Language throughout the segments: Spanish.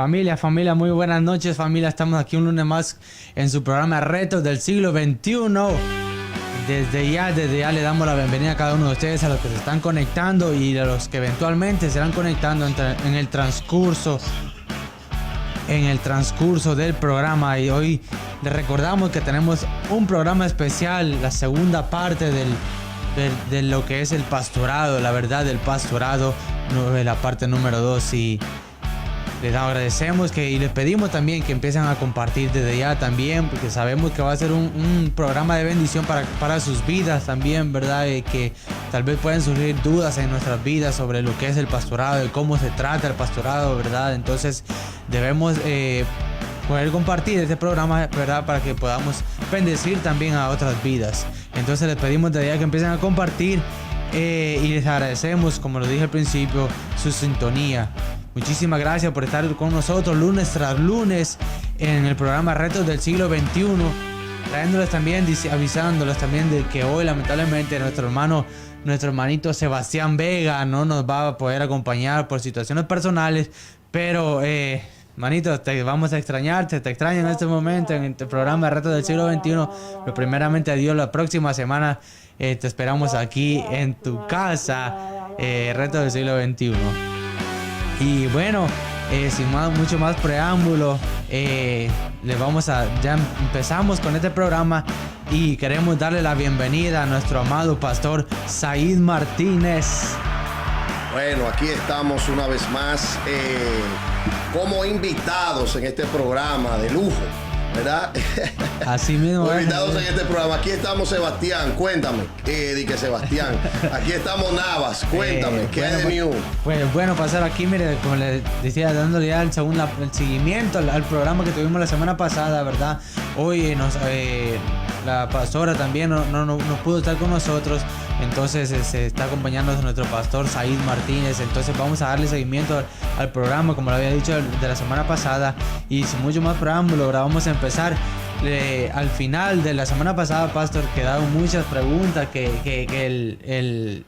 Familia, muy buenas noches, familia. Estamos aquí un lunes más en su programa Retos del Siglo XXI. Desde ya le damos la bienvenida a cada uno de ustedes, a los que se están conectando y a los que eventualmente se irán conectando en el transcurso del programa. Y hoy les recordamos que tenemos un programa especial, la segunda parte de lo que es el pastorado, la verdad del pastorado, la parte número 2. Y les agradecemos y les pedimos también que empiecen a compartir desde ya también, porque sabemos que va a ser un programa de bendición para sus vidas también, ¿verdad? Que tal vez pueden surgir dudas en nuestras vidas sobre lo que es el pastorado, de cómo se trata el pastorado, ¿verdad? Entonces debemos poder compartir este programa, ¿verdad? Para que podamos bendecir también a otras vidas. Entonces les pedimos desde ya que empiecen a compartir y les agradecemos, como lo dije al principio, su sintonía. Muchísimas gracias por estar con nosotros lunes tras lunes en el programa Retos del Siglo XXI, trayéndoles también, avisándoles también de que hoy lamentablemente nuestro hermanito Sebastián Vega no nos va a poder acompañar por situaciones personales, pero manito, te vamos a extrañar, te extraño en este momento en el programa Retos del Siglo XXI. Pero primeramente a Dios, la próxima semana te esperamos aquí en tu casa, Retos del Siglo XXI. Y bueno, sin mucho más preámbulo, ya empezamos con este programa y queremos darle la bienvenida a nuestro amado pastor Said Martínez. Bueno, aquí estamos una vez más como invitados en este programa de lujo, ¿verdad? Así mismo. Invitados en este programa. Aquí estamos Sebastián, cuéntame. Sebastián. Aquí estamos Navas, cuéntame. ¿Qué hay de New? Pues bueno, pasar aquí, mire, como les decía, dándole ya el seguimiento al programa que tuvimos la semana pasada, ¿verdad? Hoy la pastora también no pudo estar con nosotros. Entonces se está acompañando a nuestro pastor Said Martínez. Entonces vamos a darle seguimiento al programa, como lo había dicho, de la semana pasada. Y sin mucho más preámbulo, ahora vamos a empezar. Al final de la semana pasada, pastor, quedaron muchas preguntas que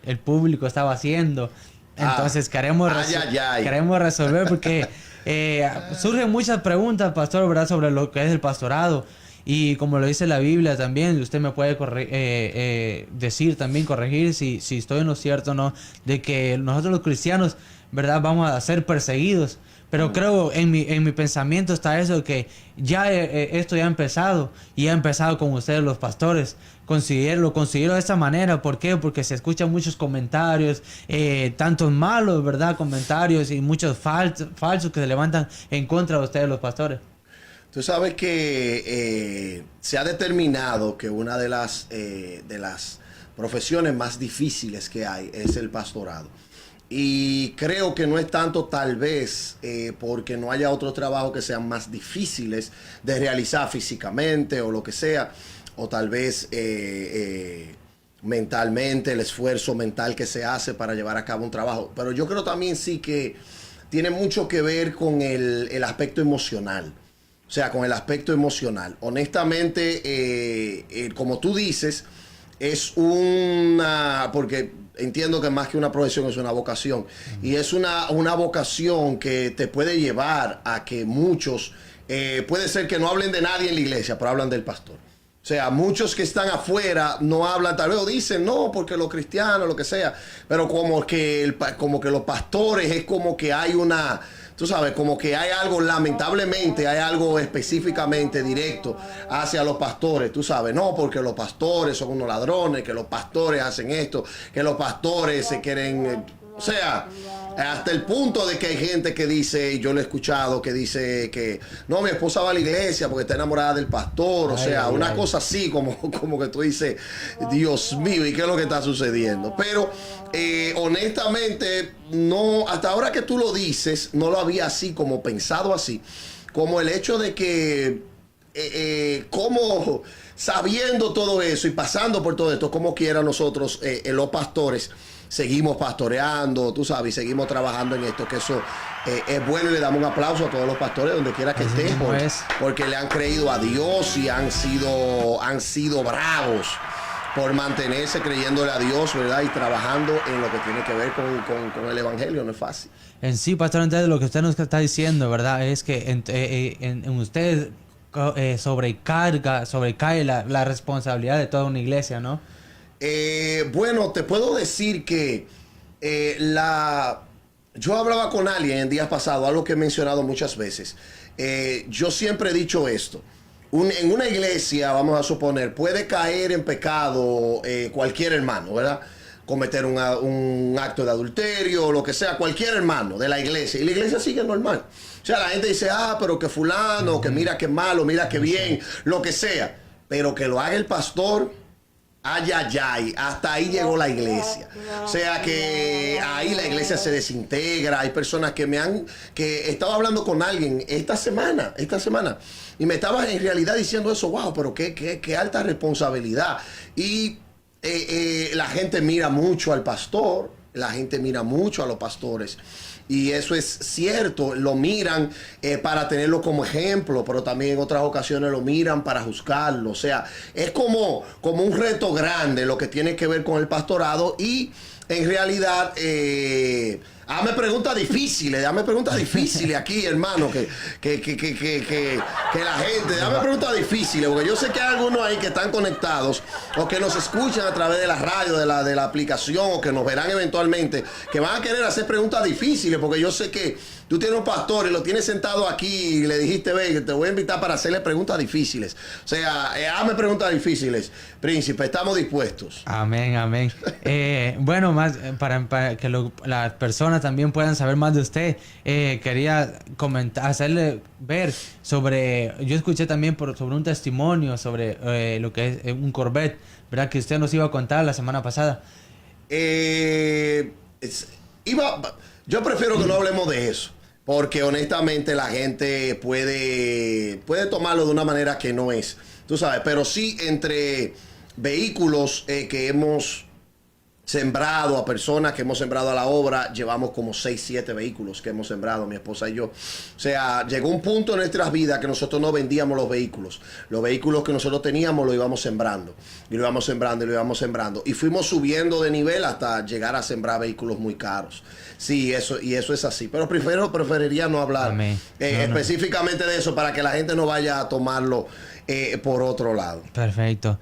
el público estaba haciendo. Entonces queremos resolver porque surgen muchas preguntas, pastor, ¿verdad?, sobre lo que es el pastorado. Y como lo dice la Biblia también, usted me puede corregir si estoy en lo cierto o no, de que nosotros los cristianos, ¿verdad?, vamos a ser perseguidos. Pero creo, en mi pensamiento está eso, que ya esto ya ha empezado, y ha empezado con ustedes los pastores. Considero de esta manera. ¿Por qué? Porque se escuchan muchos comentarios, tantos malos, ¿verdad?, comentarios, y muchos falsos que se levantan en contra de ustedes los pastores. Tú sabes que se ha determinado que una de las profesiones más difíciles que hay es el pastorado. Y creo que no es tanto tal vez porque no haya otros trabajos que sean más difíciles de realizar físicamente o lo que sea, o tal vez mentalmente, el esfuerzo mental que se hace para llevar a cabo un trabajo. Pero yo creo también sí que tiene mucho que ver con el aspecto emocional. O sea, con el aspecto emocional. Honestamente, como tú dices, es porque entiendo que más que una profesión es una vocación. Y es una vocación que te puede llevar a que muchos, puede ser que no hablen de nadie en la iglesia, pero hablan del pastor. O sea, muchos que están afuera no hablan, tal vez, o dicen, no, porque los cristianos, lo que sea. Pero como que los pastores es como que hay una... Tú sabes, como que hay algo, lamentablemente, hay algo específicamente directo hacia los pastores. Tú sabes, no, porque los pastores son unos ladrones, que los pastores hacen esto, que los pastores se quieren... O sea, hasta el punto de que hay gente que dice, yo lo he escuchado, que dice que no, mi esposa va a la iglesia porque está enamorada del pastor. O sea, una cosa así como que tú dices, Dios mío, ¿y qué es lo que está sucediendo? Pero honestamente, no, hasta ahora que tú lo dices, no lo había así como pensado así. Como el hecho de que, como sabiendo todo eso y pasando por todo esto, como quiera nosotros, los pastores, seguimos pastoreando, tú sabes, y seguimos trabajando en esto, que eso es bueno, y le damos un aplauso a todos los pastores donde quiera que estén, porque le han creído a Dios y han sido bravos por mantenerse creyéndole a Dios, ¿verdad? Y trabajando en lo que tiene que ver con el Evangelio, no es fácil. En sí, pastor, entonces lo que usted nos está diciendo, ¿verdad? Es que en usted sobrecae la responsabilidad de toda una iglesia, ¿no? Bueno, te puedo decir que yo hablaba con alguien en días pasados, algo que he mencionado muchas veces. Yo siempre he dicho esto. En una iglesia, vamos a suponer, puede caer en pecado cualquier hermano, ¿verdad? Cometer un acto de adulterio o lo que sea, cualquier hermano de la iglesia. Y la iglesia sigue normal. O sea, la gente dice, pero que fulano, que mira qué malo, mira qué bien, lo que sea. Pero que lo haga el pastor, ay, ay, ay, hasta ahí llegó la iglesia. O sea que ahí la iglesia se desintegra. Hay personas que estaba hablando con alguien esta semana, y me estaba en realidad diciendo eso, wow, pero qué alta responsabilidad. Y la gente mira mucho al pastor, la gente mira mucho a los pastores. Y eso es cierto, lo miran para tenerlo como ejemplo, pero también en otras ocasiones lo miran para juzgarlo. O sea, es como un reto grande lo que tiene que ver con el pastorado. Y en realidad, hazme preguntas difíciles aquí, hermano, que la gente, hazme preguntas difíciles, porque yo sé que hay algunos ahí que están conectados o que nos escuchan a través de la radio, de la aplicación, o que nos verán eventualmente, que van a querer hacer preguntas difíciles, porque yo sé que tú tienes un pastor y lo tienes sentado aquí y le dijiste, ve, te voy a invitar para hacerle preguntas difíciles. O sea, hazme preguntas difíciles, príncipe, estamos dispuestos. Amén, amén. Bueno, más para que las personas también puedan saber más de usted, quería hacerle ver sobre, yo escuché también sobre un testimonio sobre lo que es un Corvette, ¿verdad? Que usted nos iba a contar la semana pasada. Yo prefiero que no hablemos de eso, porque honestamente la gente puede tomarlo de una manera que no es, tú sabes, pero sí entre vehículos que hemos sembrado a personas, que hemos sembrado a la obra, llevamos como 6, 7 vehículos que hemos sembrado, mi esposa y yo. O sea, llegó un punto en nuestras vidas que nosotros no vendíamos los vehículos. Los vehículos que nosotros teníamos los íbamos sembrando. Y lo íbamos sembrando y lo íbamos sembrando. Y fuimos subiendo de nivel hasta llegar a sembrar vehículos muy caros. Sí, eso es así. Pero preferiría no hablar específicamente de eso para que la gente no vaya a tomarlo por otro lado. Perfecto.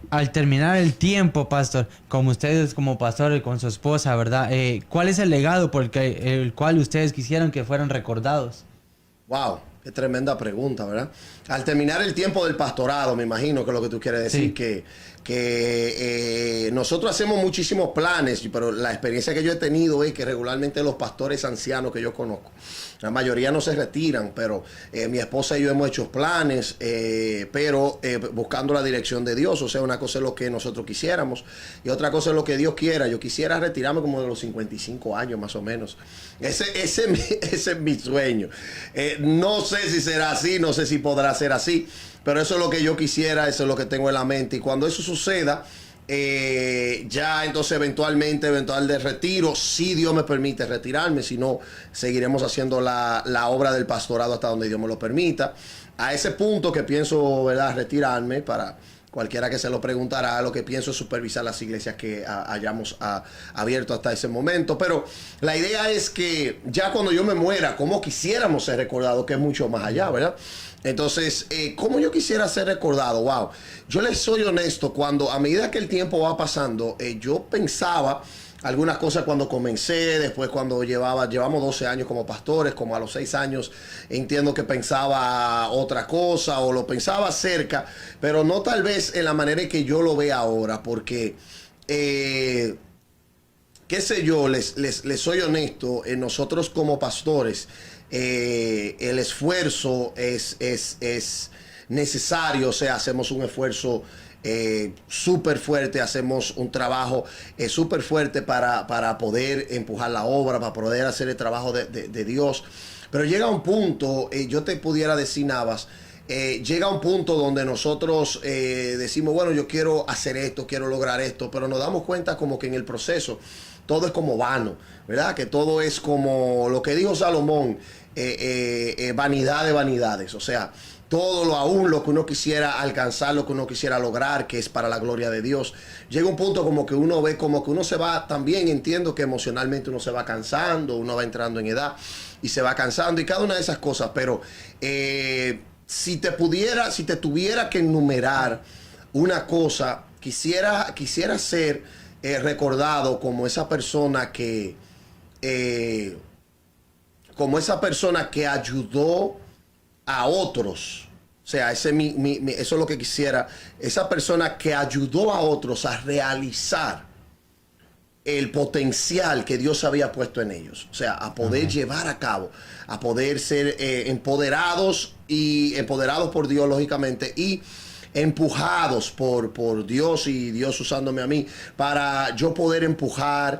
Al terminar el tiempo, pastor, como ustedes como pastor y con su esposa, ¿verdad? ¿Cuál es el legado por el cual ustedes quisieran que fueran recordados? Wow, qué tremenda pregunta, ¿verdad? Al terminar el tiempo del pastorado, me imagino que es lo que tú quieres decir, sí. que nosotros hacemos muchísimos planes, pero la experiencia que yo he tenido es que regularmente los pastores ancianos que yo conozco, la mayoría no se retiran, pero mi esposa y yo hemos hecho planes, pero buscando la dirección de Dios. O sea, una cosa es lo que nosotros quisiéramos y otra cosa es lo que Dios quiera. Yo quisiera retirarme como de los 55 años más o menos. Ese es mi sueño. No sé si será así, no sé si podrá ser así, pero eso es lo que yo quisiera, eso es lo que tengo en la mente. Y cuando eso suceda, ya entonces eventual de retiro, si Dios me permite retirarme, si no, seguiremos haciendo la obra del pastorado hasta donde Dios me lo permita. A ese punto que pienso, ¿verdad?, retirarme, para cualquiera que se lo preguntará, lo que pienso es supervisar las iglesias que hayamos abierto hasta ese momento. Pero la idea es que ya cuando yo me muera, como quisiéramos ser recordados, que es mucho más allá, ¿verdad? Entonces, ¿cómo yo quisiera ser recordado? Wow, yo les soy honesto, cuando a medida que el tiempo va pasando, yo pensaba algunas cosas cuando comencé, después cuando llevamos 12 años como pastores, como a los 6 años entiendo que pensaba otra cosa o lo pensaba cerca, pero no tal vez en la manera en que yo lo veo ahora, porque qué sé yo, les soy honesto, nosotros como pastores, el esfuerzo es necesario. O sea, hacemos un esfuerzo súper fuerte, hacemos un trabajo súper fuerte para poder empujar la obra, para poder hacer el trabajo de Dios. Pero llega un punto, yo te pudiera decir, Navas, llega un punto donde nosotros decimos, bueno, yo quiero hacer esto, quiero lograr esto, pero nos damos cuenta como que en el proceso todo es como vano, ¿verdad? Que todo es como lo que dijo Salomón, vanidad de vanidades. O sea, todo aún lo que uno quisiera alcanzar, lo que uno quisiera lograr, que es para la gloria de Dios. Llega un punto como que uno ve, como que uno se va, también entiendo que emocionalmente uno se va cansando, uno va entrando en edad y se va cansando y cada una de esas cosas, pero si te tuviera que enumerar una cosa, quisiera ser recordado como esa persona que ayudó a otros. O sea, eso es lo que quisiera. Esa persona que ayudó a otros a realizar el potencial que Dios había puesto en ellos. O sea, a poder llevar a cabo, a poder ser empoderados por Dios, lógicamente, y empujados por Dios y Dios usándome a mí para yo poder empujar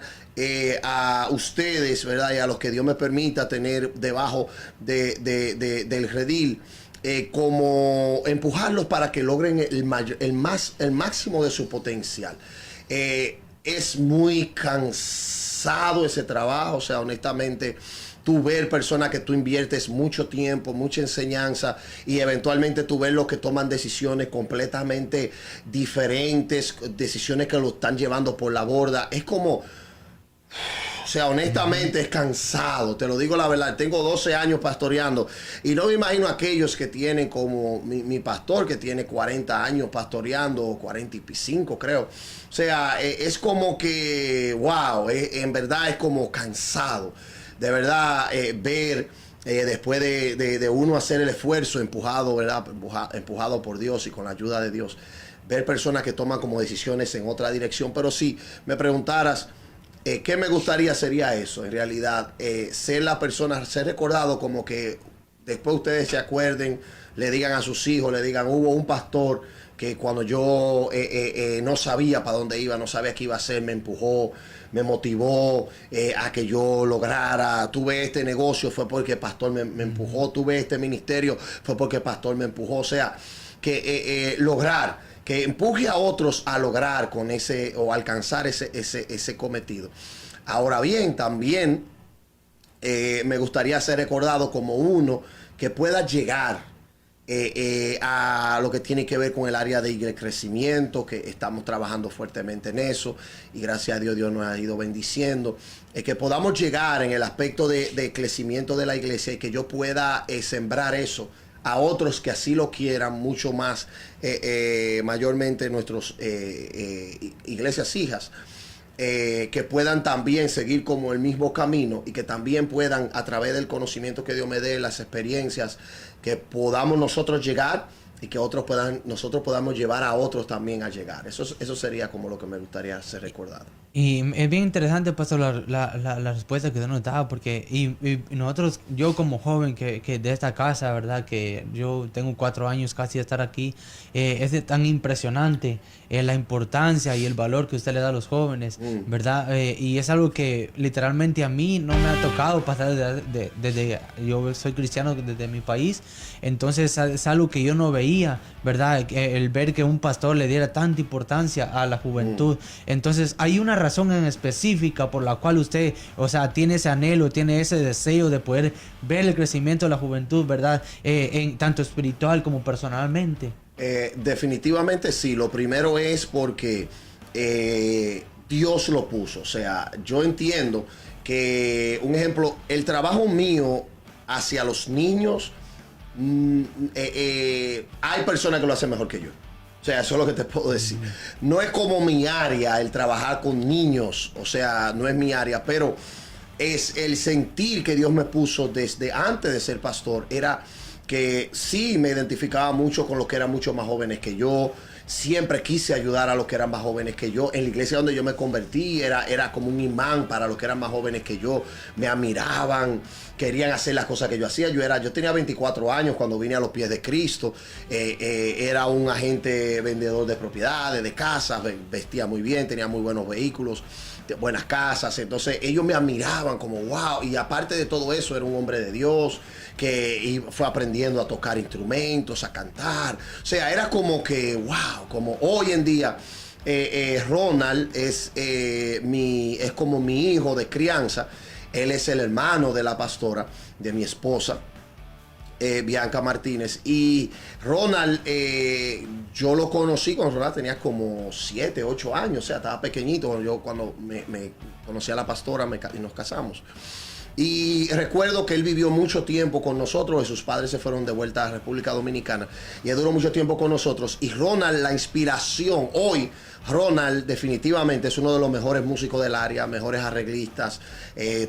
a ustedes, ¿verdad? Y a los que Dios me permita tener debajo del redil, como empujarlos para que logren el máximo de su potencial. Es muy cansado ese trabajo, o sea, honestamente, tú ver personas que tú inviertes mucho tiempo, mucha enseñanza y eventualmente tú ves los que toman decisiones completamente diferentes, decisiones que lo están llevando por la borda. Es como... O sea, honestamente es cansado, te lo digo la verdad. Tengo 12 años pastoreando y no me imagino aquellos que tienen como mi pastor, que tiene 40 años pastoreando, 45 creo. O sea, es como que, wow, en verdad es como cansado. De verdad, ver después de uno hacer el esfuerzo, empujado, ¿verdad? Empujado por Dios y con la ayuda de Dios, ver personas que toman como decisiones en otra dirección. Pero si me preguntaras... ¿qué me gustaría sería eso? En realidad, ser la persona, ser recordado como que después ustedes se acuerden, le digan a sus hijos, le digan, hubo un pastor que cuando yo no sabía para dónde iba, no sabía qué iba a hacer, me empujó, me motivó a que yo lograra. Tuve este negocio, fue porque el pastor me empujó. Tuve este ministerio, fue porque el pastor me empujó. O sea, que lograr... que empuje a otros a lograr con ese o alcanzar ese cometido. Ahora bien, también me gustaría ser recordado como uno que pueda llegar a lo que tiene que ver con el área de crecimiento, que estamos trabajando fuertemente en eso y gracias a Dios, Dios nos ha ido bendiciendo, que podamos llegar en el aspecto de crecimiento de la iglesia y que yo pueda sembrar eso a otros que así lo quieran, mucho más, mayormente nuestras iglesias hijas, que puedan también seguir como el mismo camino y que también puedan, a través del conocimiento que Dios me dé, las experiencias, que podamos nosotros llegar y que nosotros podamos llevar a otros también a llegar. Eso sería como lo que me gustaría ser recordado. Y es bien interesante, Pastor, la respuesta que usted nos daba, porque y nosotros, yo como joven que de esta casa, ¿verdad? Que yo tengo 4 años casi de estar aquí, es tan impresionante la importancia y el valor que usted le da a los jóvenes, ¿verdad? Y es algo que literalmente a mí no me ha tocado pasar desde yo soy cristiano desde mi país, entonces es algo que yo no veía, ¿verdad? El ver que un pastor le diera tanta importancia a la juventud. Entonces hay una razón en específica por la cual usted, o sea, tiene ese anhelo, tiene ese deseo de poder ver el crecimiento de la juventud, ¿verdad? En tanto espiritual como personalmente. Definitivamente sí. Lo primero es porque Dios lo puso. O sea, yo entiendo que, un ejemplo, el trabajo mío hacia los niños, hay personas que lo hacen mejor que yo. O sea, eso es lo que te puedo decir. No es como mi área el trabajar con niños. O sea, no es mi área, pero es el sentir que Dios me puso desde antes de ser pastor. Era que sí me identificaba mucho con los que eran mucho más jóvenes que yo. Siempre quise ayudar a los que eran más jóvenes que yo. En la iglesia donde yo me convertí era como un imán para los que eran más jóvenes que yo. Me admiraban, querían hacer las cosas que yo hacía. Yo tenía 24 años cuando vine a los pies de Cristo. Era un agente vendedor de propiedades, de casas. Vestía muy bien, tenía muy buenos vehículos, buenas casas. Entonces ellos me admiraban como wow. Y aparte de todo eso, era un hombre de Dios que fue aprendiendo a tocar instrumentos, a cantar. O sea, era como que wow, como hoy en día Ronald es como mi hijo de crianza. Él es el hermano de la pastora, de mi esposa. Bianca Martínez. Y Ronald, yo lo conocí cuando Ronald tenía como 7, 8 años, o sea, estaba pequeñito. Yo cuando me conocí a la pastora y nos casamos. Y recuerdo que él vivió mucho tiempo con nosotros y sus padres se fueron de vuelta a República Dominicana. Y él duró mucho tiempo con nosotros. Y Ronald, la inspiración, hoy Ronald definitivamente es uno de los mejores músicos del área, mejores arreglistas,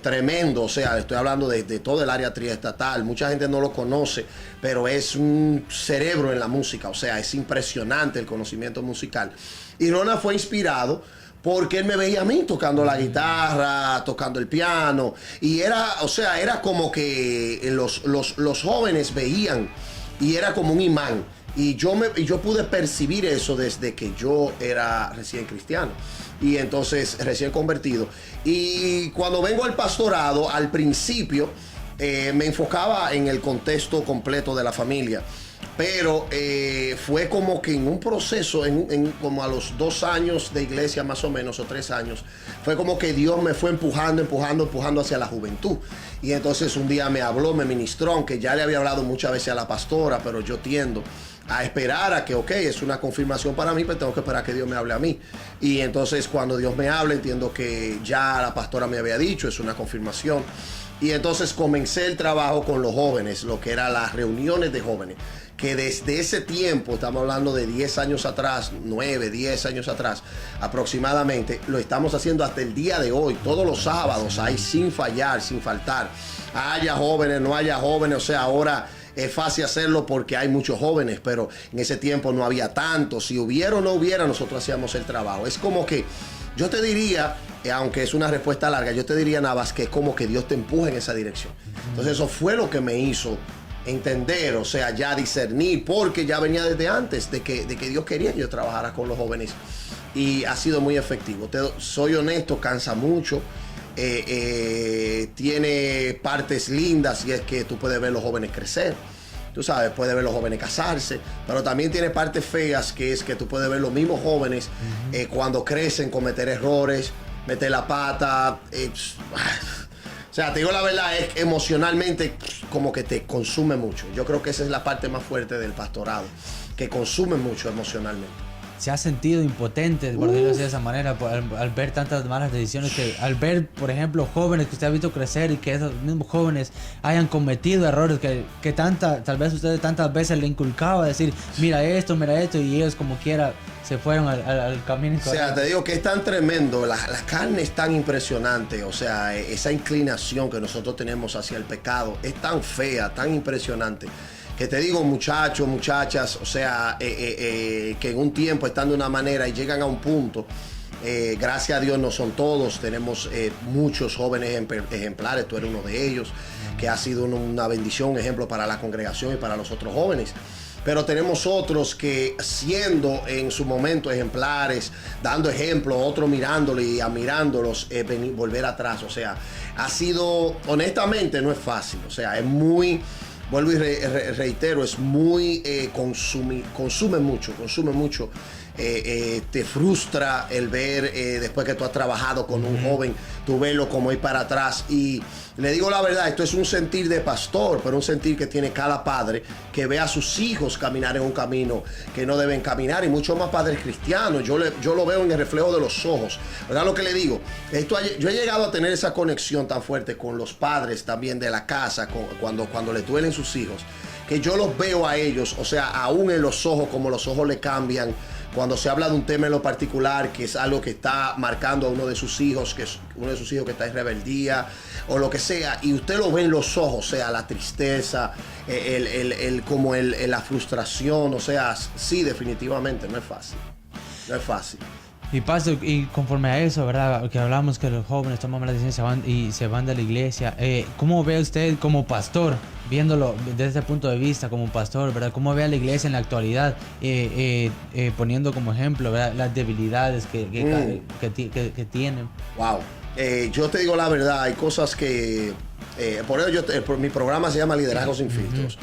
tremendo. O sea, estoy hablando de todo el área triestatal. Mucha gente no lo conoce, pero es un cerebro en la música. O sea, es impresionante el conocimiento musical. Y Ronald fue inspirado porque él me veía a mí tocando la guitarra, tocando el piano. Y era, o sea, era como que los jóvenes veían y era como un imán. Y yo pude percibir eso desde que yo era recién cristiano. Y entonces recién convertido. Y cuando vengo al pastorado, al principio me enfocaba en el contexto completo de la familia. Pero fue como que en un proceso, como a los 2 años de iglesia más o menos, o 3 años, fue como que Dios me fue empujando hacia la juventud. Y entonces un día me habló, me ministró, aunque ya le había hablado muchas veces a la pastora, pero yo tiendo a esperar a que, ok, es una confirmación para mí, pero tengo que esperar a que Dios me hable a mí. Y entonces cuando Dios me habla, entiendo que ya la pastora me había dicho, es una confirmación. Y entonces comencé el trabajo con los jóvenes, lo que eran las reuniones de jóvenes, que desde ese tiempo, estamos hablando de 10 años atrás, 9, 10 años atrás aproximadamente, lo estamos haciendo hasta el día de hoy, todos los sábados, ahí sin fallar, sin faltar. Haya jóvenes, no haya jóvenes, o sea, ahora es fácil hacerlo porque hay muchos jóvenes, pero en ese tiempo no había tanto. Si hubiera o no hubiera, nosotros hacíamos el trabajo. Es como que, yo te diría, aunque es una respuesta larga, yo te diría, Navas, que es como que Dios te empuja en esa dirección. Entonces eso fue lo que me hizo entender, o sea, ya discernir, porque ya venía desde antes de que Dios quería que yo trabajara con los jóvenes. Y ha sido muy efectivo. Soy honesto, cansa mucho. Tiene partes lindas y es que tú puedes ver los jóvenes crecer. Tú sabes, puedes ver los jóvenes casarse, pero también tiene partes feas, que es que tú puedes ver los mismos jóvenes cuando crecen, cometer errores, meter la pata. O sea, te digo la verdad, es que emocionalmente como que te consume mucho. Yo creo que esa es la parte más fuerte del pastorado, que consume mucho emocionalmente. Se ha sentido impotente, por decirlo así de esa manera, al ver tantas malas decisiones, que al ver, por ejemplo, jóvenes que usted ha visto crecer y que esos mismos jóvenes hayan cometido errores que tal vez usted tantas veces le inculcaba, decir, mira esto, y ellos como quiera se fueron al camino incorrecto. O sea, te digo que es tan tremendo, la carne es tan impresionante, o sea, esa inclinación que nosotros tenemos hacia el pecado es tan fea, tan impresionante, que te digo, muchachos, muchachas, o sea, que en un tiempo están de una manera y llegan a un punto, gracias a Dios no son todos, tenemos muchos jóvenes ejemplares, tú eres uno de ellos, que ha sido una bendición, un ejemplo para la congregación y para los otros jóvenes. Pero tenemos otros que, siendo en su momento ejemplares, dando ejemplo, otros mirándolo y admirándolos, volver atrás. O sea, ha sido, honestamente, no es fácil. O sea, es muy, vuelvo y reitero, es muy, consume mucho. Te frustra el ver, después que tú has trabajado con un joven, tú verlo como ir para atrás. Y le digo la verdad, esto es un sentir de pastor, pero un sentir que tiene cada padre que ve a sus hijos caminar en un camino que no deben caminar, y mucho más padres cristianos. Yo lo veo en el reflejo de los ojos. ¿Verdad lo que le digo? Yo he llegado a tener esa conexión tan fuerte con los padres también de la casa, cuando les duelen sus hijos, que yo los veo a ellos, o sea, aún en los ojos, como los ojos le cambian cuando se habla de un tema en lo particular, que es algo que está marcando a uno de sus hijos, que es uno de sus hijos que está en rebeldía o lo que sea, y usted lo ve en los ojos, o sea, la tristeza, la frustración, o sea, sí, definitivamente no es fácil. Y pastor, y conforme a eso, ¿verdad? Que hablamos que los jóvenes toman malas decisiones y se van de la iglesia. ¿Cómo ve usted como pastor, viéndolo desde ese punto de vista como pastor, ¿verdad? ¿Cómo ve a la iglesia en la actualidad, poniendo como ejemplo, ¿verdad?, las debilidades que tienen? Wow. Yo te digo la verdad, hay cosas que... por eso mi programa se llama Liderazgo Sin Filtros.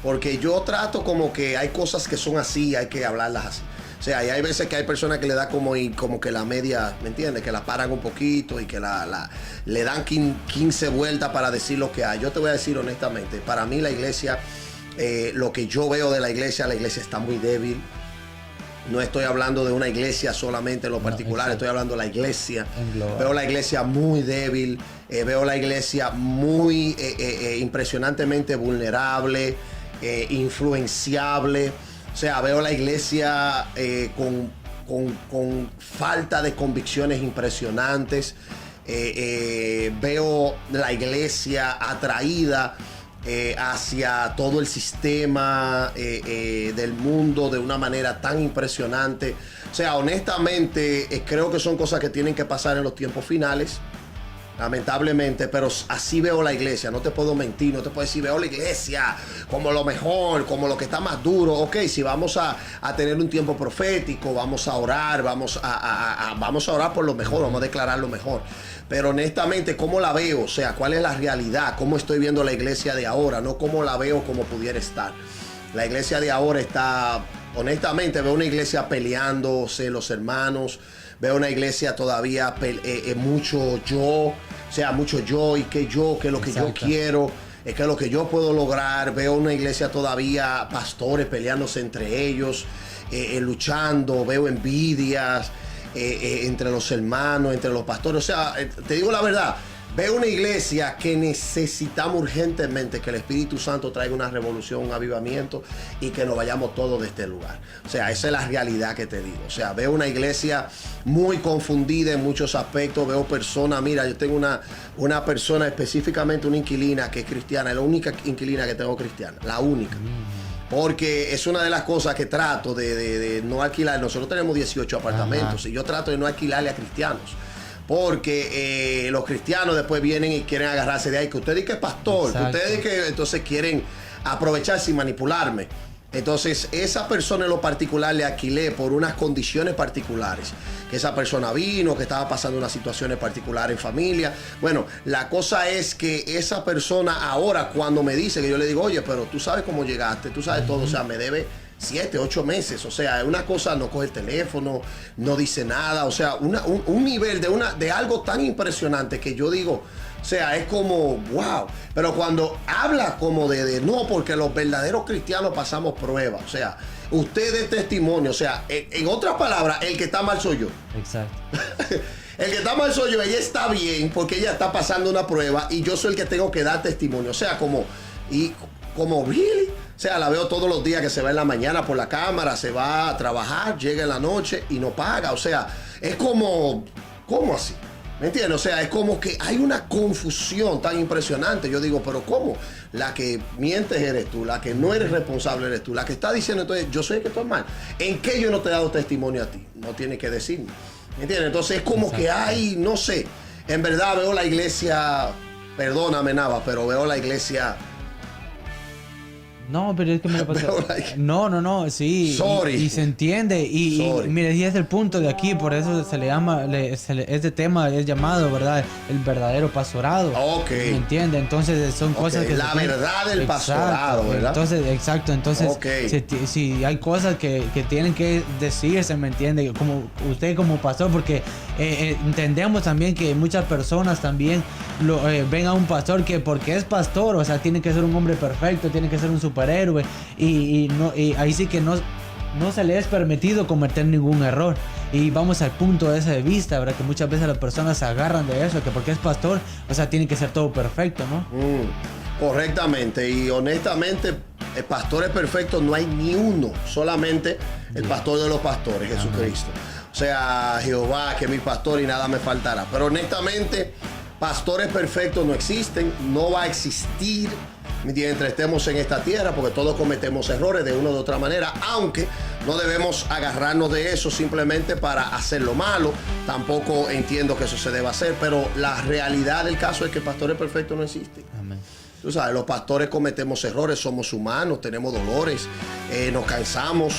Porque yo trato como que hay cosas que son así, hay que hablarlas así. O sea, y hay veces que hay personas que le da como que la media, ¿me entiendes? Que la paran un poquito y que le dan 15 vueltas para decir lo que hay. Yo te voy a decir honestamente, para mí la iglesia lo que yo veo de la iglesia está muy débil. No estoy hablando de una iglesia solamente en lo particular, estoy hablando de la iglesia. Veo la iglesia muy débil, veo la iglesia muy impresionantemente vulnerable, influenciable. O sea, veo la iglesia con falta de convicciones impresionantes. Veo la iglesia atraída hacia todo el sistema del mundo de una manera tan impresionante. O sea, honestamente, creo que son cosas que tienen que pasar en los tiempos finales, lamentablemente, pero así veo la iglesia. No te puedo mentir, no te puedo decir, veo la iglesia como lo mejor, como lo que está más duro. Ok, si vamos a tener un tiempo profético, vamos a orar, vamos a orar por lo mejor, vamos a declarar lo mejor. Pero honestamente, ¿cómo la veo? O sea, ¿cuál es la realidad? ¿Cómo estoy viendo la iglesia de ahora? No cómo la veo como pudiera estar. La iglesia de ahora está, honestamente, veo una iglesia peleándose los hermanos. Veo una iglesia todavía mucho yo, o sea, mucho yo y que es lo que yo quiero, que es lo que yo puedo lograr. Veo una iglesia todavía, pastores peleándose entre ellos, luchando. Veo envidias entre los hermanos, entre los pastores. O sea, te digo la verdad, veo una iglesia que necesitamos urgentemente que el Espíritu Santo traiga una revolución, un avivamiento y que nos vayamos todos de este lugar. O sea, esa es la realidad que te digo. O sea, veo una iglesia muy confundida en muchos aspectos. Veo personas, mira, yo tengo una persona, específicamente una inquilina que es cristiana, es la única inquilina que tengo cristiana, la única. Porque es una de las cosas que trato de no alquilar. Nosotros tenemos 18 apartamentos y yo trato de no alquilarle a cristianos. Porque los cristianos después vienen y quieren agarrarse de ahí. Que usted dice que es pastor, que ustedes que entonces quieren aprovecharse y manipularme. Entonces, esa persona en lo particular le alquilé por unas condiciones particulares. Que esa persona vino, que estaba pasando una situación particular en familia. Bueno, la cosa es que esa persona ahora cuando me dice, que yo le digo, oye, pero tú sabes cómo llegaste, tú sabes todo, o sea, me debe 7, 8 meses, o sea, una cosa, no coge el teléfono, no dice nada, o sea, un nivel de algo tan impresionante que yo digo, o sea, es como, wow, pero cuando habla como de no, porque los verdaderos cristianos pasamos pruebas, o sea, usted es testimonio, o sea, en otras palabras, el que está mal soy yo. Exacto. El que está mal soy yo, ella está bien porque ella está pasando una prueba y yo soy el que tengo que dar testimonio, o sea, como really. O sea, la veo todos los días que se va en la mañana por la cámara, se va a trabajar, llega en la noche y no paga. O sea, es como, ¿cómo así? ¿Me entiendes? O sea, es como que hay una confusión tan impresionante. Yo digo, pero ¿cómo? La que mientes eres tú, la que no eres responsable eres tú, la que está diciendo entonces, yo soy el que estoy mal. ¿En qué yo no te he dado testimonio a ti? No tienes que decirme. ¿Me entiendes? Entonces es como que hay, no sé, en verdad veo la iglesia, perdóname Nava, pero veo la iglesia... No, pero es que me lo pasó. No, sí. Sorry. Y se entiende. Y mire, y es el punto de aquí, por eso se le llama, este tema es llamado, ¿verdad? El verdadero pastorado. Ok. ¿Me entiende? Entonces son cosas que... La verdad del pastorado, ¿verdad? Entonces, exacto. Entonces, si hay cosas que tienen que decirse, ¿me entiende? Como usted como pastor, porque entendemos también que muchas personas también ven a un pastor que porque es pastor, o sea, tiene que ser un hombre perfecto, tiene que ser un superhéroe y ahí sí que no se le es permitido cometer ningún error. Y vamos al punto de ese de vista, ¿verdad? Que muchas veces las personas se agarran de eso, que porque es pastor, o sea, tiene que ser todo perfecto, ¿no? Correctamente, y honestamente, pastores perfectos no hay ni uno, solamente el pastor de los pastores, Jesucristo. O sea, Jehová, que es mi pastor y nada me faltará. Pero honestamente, pastores perfectos no existen, no va a existir mientras estemos en esta tierra, porque todos cometemos errores de una u otra manera, aunque no debemos agarrarnos de eso simplemente para hacer lo malo. Tampoco entiendo que eso se deba hacer, pero la realidad del caso es que pastores perfectos no existen. Amén. Tú sabes, los pastores cometemos errores, somos humanos, tenemos dolores, nos cansamos.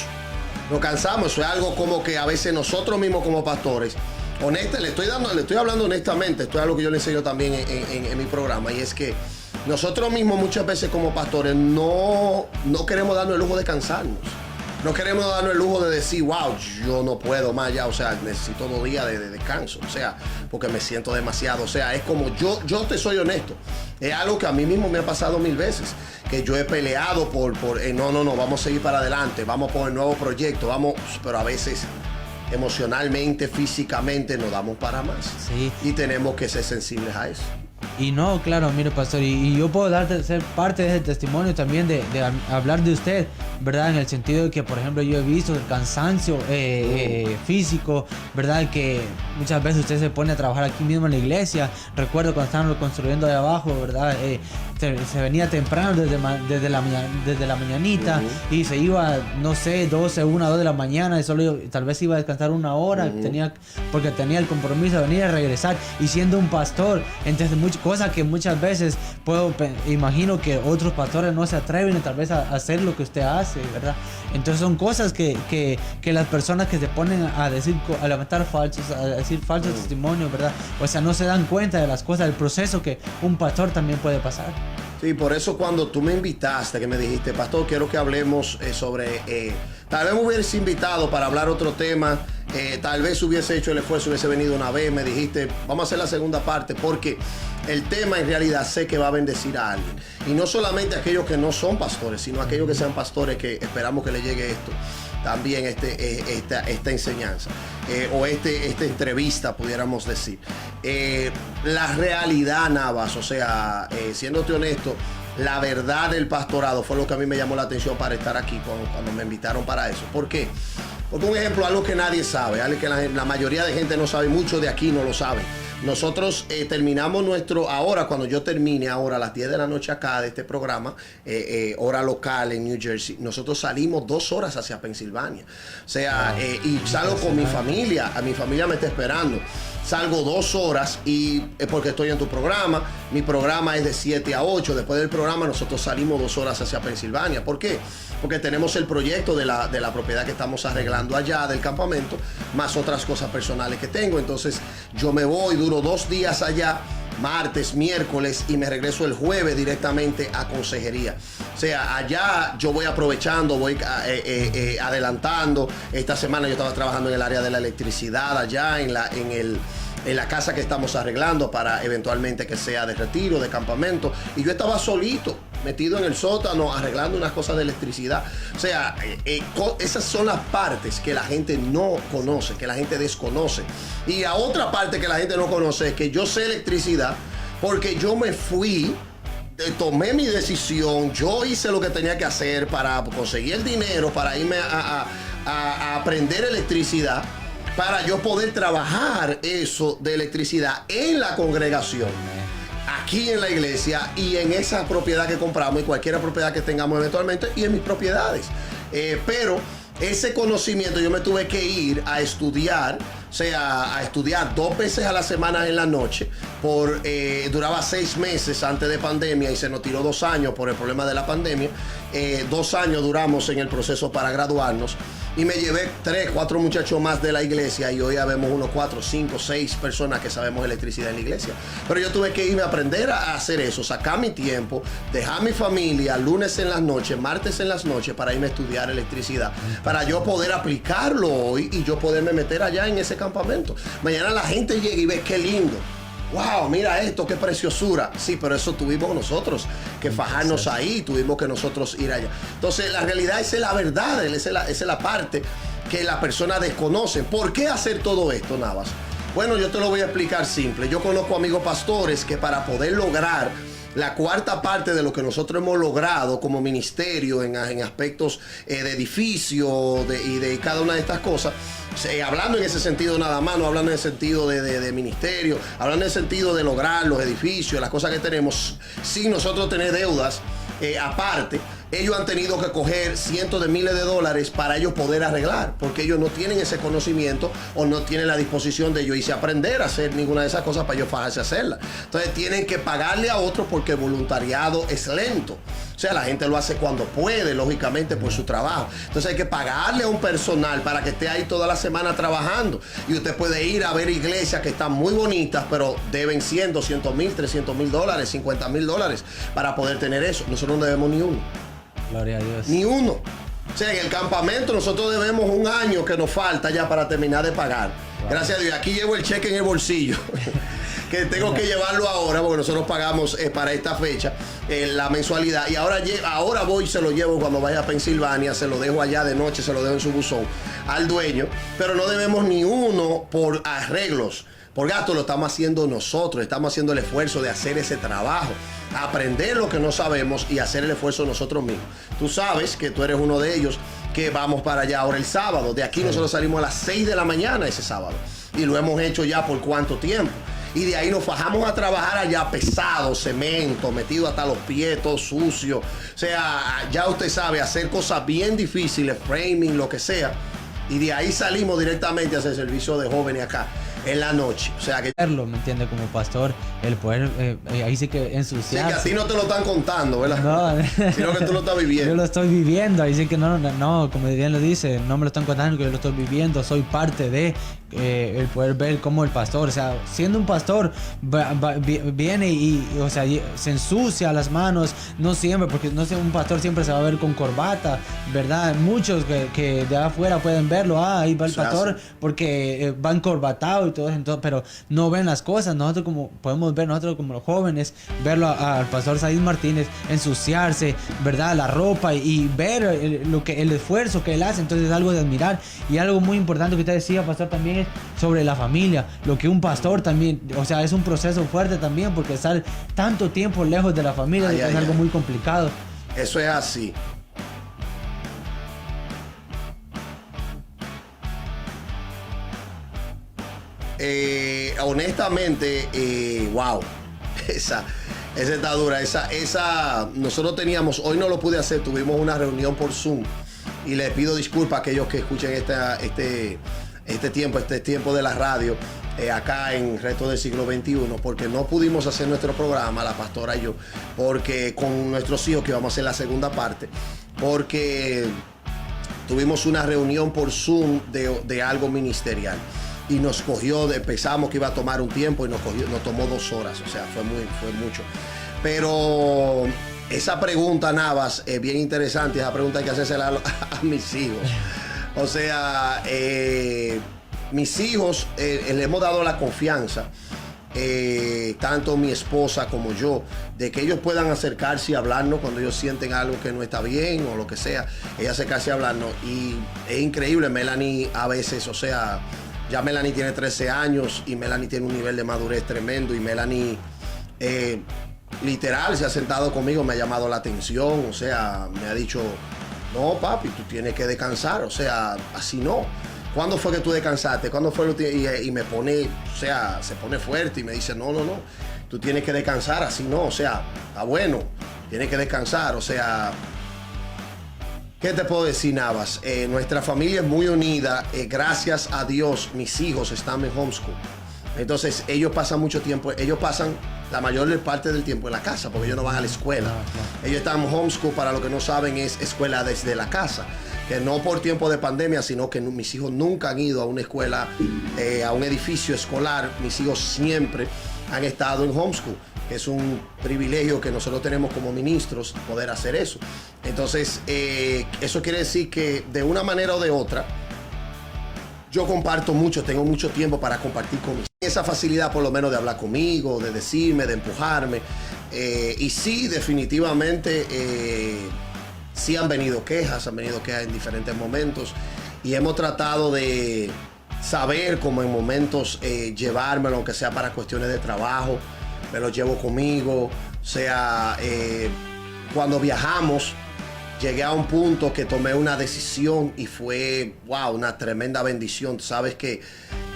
Eso es algo como que a veces nosotros mismos como pastores, le estoy hablando honestamente, esto es algo que yo le enseño también en mi programa, y es que nosotros mismos muchas veces como pastores no queremos darnos el lujo de cansarnos. no queremos darnos el lujo de decir, wow, yo no puedo más ya, o sea, necesito 2 días de descanso, o sea, porque me siento demasiado, o sea, es como yo te soy honesto, es algo que a mí mismo me ha pasado 1000 veces, que yo he peleado por no, vamos a seguir para adelante, vamos por el nuevo proyecto, vamos, pero a veces emocionalmente, físicamente nos damos para más. Sí. Y tenemos que ser sensibles a eso. Y no, claro, mire, pastor, y yo puedo ser parte de ese testimonio también de hablar de usted, ¿verdad? En el sentido de que, por ejemplo, yo he visto el cansancio físico, ¿verdad? Que muchas veces usted se pone a trabajar aquí mismo en la iglesia. Recuerdo cuando estaban construyendo ahí abajo, ¿verdad? Se venía temprano desde la mañanita y se iba, no sé, 12, 1, 2 de la mañana y solo tal vez iba a descansar 1 hora porque tenía el compromiso de venir a regresar, y siendo un pastor, entonces cosas que muchas veces imagino que otros pastores no se atreven tal vez a hacer lo que usted hace, ¿verdad? Entonces son cosas que las personas que se ponen a levantar a decir falsos testimonios, ¿verdad? O sea, no se dan cuenta de las cosas, del proceso que un pastor también puede pasar. Sí, por eso cuando tú me invitaste, que me dijiste, pastor, quiero que hablemos sobre... tal vez me hubieras invitado para hablar otro tema, tal vez hubiese hecho el esfuerzo, hubiese venido una vez, me dijiste, vamos a hacer la segunda parte, porque el tema en realidad sé que va a bendecir a alguien. Y no solamente a aquellos que no son pastores, sino a aquellos que sean pastores, que esperamos que les llegue esto. También esta enseñanza o esta entrevista, pudiéramos decir. La realidad, Navas, o sea, siéndote honesto, la verdad del pastorado fue lo que a mí me llamó la atención para estar aquí cuando me invitaron para eso. ¿Por qué? Porque un ejemplo, algo que nadie sabe, algo que la mayoría de gente no sabe, mucho de aquí no lo saben. Nosotros terminamos ahora cuando yo termine ahora a las 10 de la noche acá de este programa, hora local en New Jersey, nosotros salimos 2 horas hacia Pensilvania. O sea, y salgo con mi familia, a mi familia me está esperando. Salgo 2 horas y es porque estoy en tu programa. Mi programa es de 7 a 8. Después del programa nosotros salimos 2 horas hacia Pensilvania. ¿Por qué? Porque tenemos el proyecto de la propiedad que estamos arreglando allá del campamento, más otras cosas personales que tengo. Entonces yo me voy, duro 2 días allá, martes, miércoles, y me regreso el jueves directamente a consejería. O sea, allá yo voy aprovechando, voy adelantando. Esta semana yo estaba trabajando en el área de la electricidad allá en la casa que estamos arreglando para eventualmente que sea de retiro, de campamento. Y yo estaba solito, metido en el sótano, arreglando unas cosas de electricidad. O sea, esas son las partes que la gente no conoce, que la gente desconoce. Y la otra parte que la gente no conoce es que yo sé electricidad porque yo me fui, tomé mi decisión, yo hice lo que tenía que hacer para conseguir el dinero, para irme a aprender electricidad, para yo poder trabajar eso de electricidad en la congregación, aquí en la iglesia y en esa propiedad que compramos y cualquier propiedad que tengamos eventualmente y en mis propiedades. Pero ese conocimiento yo me tuve que ir a estudiar, o sea, a estudiar 2 veces a la semana en la noche. Duraba 6 meses antes de pandemia y se nos tiró 2 años por el problema de la pandemia. 2 años duramos en el proceso para graduarnos. Y me llevé 3, 4 muchachos más de la iglesia y hoy ya vemos unos 4, 5, 6 personas que sabemos electricidad en la iglesia. Pero yo tuve que irme a aprender a hacer eso, sacar mi tiempo, dejar mi familia lunes en las noches, martes en las noches para irme a estudiar electricidad, para yo poder aplicarlo hoy y yo poderme meter allá en ese campamento. Mañana la gente llega y ve qué lindo. Wow, mira esto, qué preciosura. Sí, pero eso tuvimos nosotros que fajarnos ahí, tuvimos que nosotros ir allá. Entonces, la realidad esa es la verdad, esa es la parte que la persona desconoce. ¿Por qué hacer todo esto, Navas? Bueno, yo te lo voy a explicar simple. Yo conozco amigos pastores que para poder lograr la 4ª parte de lo que nosotros hemos logrado como ministerio en aspectos de edificio y de cada una de estas cosas, hablando en ese sentido nada más, no hablando en el sentido de ministerio, hablando en el sentido de lograr los edificios, las cosas que tenemos, sin nosotros tener deudas aparte. Ellos han tenido que coger cientos de miles de dólares para ellos poder arreglar, porque ellos no tienen ese conocimiento o no tienen la disposición de ellos irse a aprender a hacer ninguna de esas cosas para ellos fajarse a hacerla. Entonces tienen que pagarle a otros porque el voluntariado es lento. O sea, la gente lo hace cuando puede, lógicamente, por su trabajo. Entonces hay que pagarle a un personal para que esté ahí toda la semana trabajando. Y usted puede ir a ver iglesias que están muy bonitas, pero deben 100, 200 mil, 300 mil dólares, 50 mil dólares para poder tener eso. Nosotros no debemos ni uno. Gloria a Dios. Ni uno. O sea, en el campamento nosotros debemos un año que nos falta ya para terminar de pagar. Gracias a Dios. Aquí llevo el cheque en el bolsillo. Que tengo que llevarlo ahora porque nosotros pagamos para esta fecha la mensualidad. Y ahora voy y se lo llevo cuando vaya a Pensilvania. Se lo dejo allá de noche, se lo dejo en su buzón al dueño. Pero no debemos ni uno por arreglos. Por gasto lo estamos haciendo nosotros. Estamos haciendo el esfuerzo de hacer ese trabajo. Aprender lo que no sabemos y hacer el esfuerzo nosotros mismos. Tú sabes que tú eres uno de ellos que vamos para allá ahora el sábado. De aquí nosotros salimos a las 6 de la mañana ese sábado. Y lo hemos hecho ya por cuánto tiempo. Y de ahí nos fajamos a trabajar allá pesado, cemento, metido hasta los pies, todo sucio. O sea, ya usted sabe, hacer cosas bien difíciles, framing, lo que sea. Y de ahí salimos directamente a hacer servicio de jóvenes acá en la noche. O sea que... ¿Me entiende? Como pastor, el poder, ahí sí que ensuciarse. Sí, que a ti no te lo están contando, ¿verdad? No. Sino que tú lo estás viviendo. Yo lo estoy viviendo, ahí sí que no, como bien lo dice, no me lo están contando, que yo lo estoy viviendo, soy parte de el poder ver cómo el pastor, o sea, siendo un pastor, viene o sea, se ensucia las manos, no siempre, porque no sé, un pastor siempre se va a ver con corbata, ¿verdad? Muchos que de afuera pueden verlo, ahí va el pastor, porque va encorbatado y todo eso, entonces, pero no ven las cosas. Nosotros como podemos ver, nosotros como los jóvenes, verlo al pastor Said Martínez ensuciarse, ¿verdad? La ropa y ver el esfuerzo que él hace, entonces es algo de admirar. Y algo muy importante que usted decía, pastor, también es sobre la familia, lo que un pastor también, o sea, es un proceso fuerte también, porque estar tanto tiempo lejos de la familia es algo muy complicado. Eso es así. Honestamente, wow, esa está dura, nosotros teníamos, hoy no lo pude hacer, tuvimos una reunión por Zoom y les pido disculpas a aquellos que escuchen este tiempo de la radio acá en Reto del Siglo XXI, porque no pudimos hacer nuestro programa, la pastora y yo, porque con nuestros hijos, que vamos a hacer la segunda parte, porque tuvimos una reunión por Zoom de algo ministerial. Y nos cogió, pensamos que iba a tomar un tiempo y nos tomó 2 horas, o sea, fue mucho. Pero esa pregunta, Navas, es bien interesante, esa pregunta hay que hacérsela a mis hijos. O sea, mis hijos, le hemos dado la confianza, tanto mi esposa como yo, de que ellos puedan acercarse y hablarnos cuando ellos sienten algo que no está bien o lo que sea, ella acercarse a hablarnos. Y es increíble, Melanie a veces, o sea... Ya Melanie tiene 13 años y Melanie tiene un nivel de madurez tremendo y Melanie literal se ha sentado conmigo, me ha llamado la atención, o sea, me ha dicho, no papi, tú tienes que descansar, o sea, así no. ¿Cuándo fue que tú descansaste? ¿Cuándo fue? Y me pone, o sea, se pone fuerte y me dice, no, tú tienes que descansar, así no, o sea, está bueno, tienes que descansar, o sea... ¿Qué te puedo decir, Navas? Nuestra familia es muy unida. Gracias a Dios, mis hijos están en homeschool. Entonces, ellos pasan mucho tiempo, ellos pasan la mayor parte del tiempo en la casa, porque ellos no van a la escuela. Ellos están en homeschool, para los que no saben, es escuela desde la casa. Que no por tiempo de pandemia, sino que mis hijos nunca han ido a una escuela, a un edificio escolar. Mis hijos siempre han estado en homeschool. Es un privilegio que nosotros tenemos como ministros poder hacer eso. Entonces, eso quiere decir que de una manera o de otra, yo comparto mucho, tengo mucho tiempo para compartir con mis hijos. Esa facilidad por lo menos de hablar conmigo, de decirme, de empujarme. Y sí, definitivamente, sí han venido quejas en diferentes momentos. Y hemos tratado de saber cómo en momentos llevármelo, aunque sea para cuestiones de trabajo. Me lo llevo conmigo, o sea, cuando viajamos, llegué a un punto que tomé una decisión y fue, wow, una tremenda bendición. Tú sabes que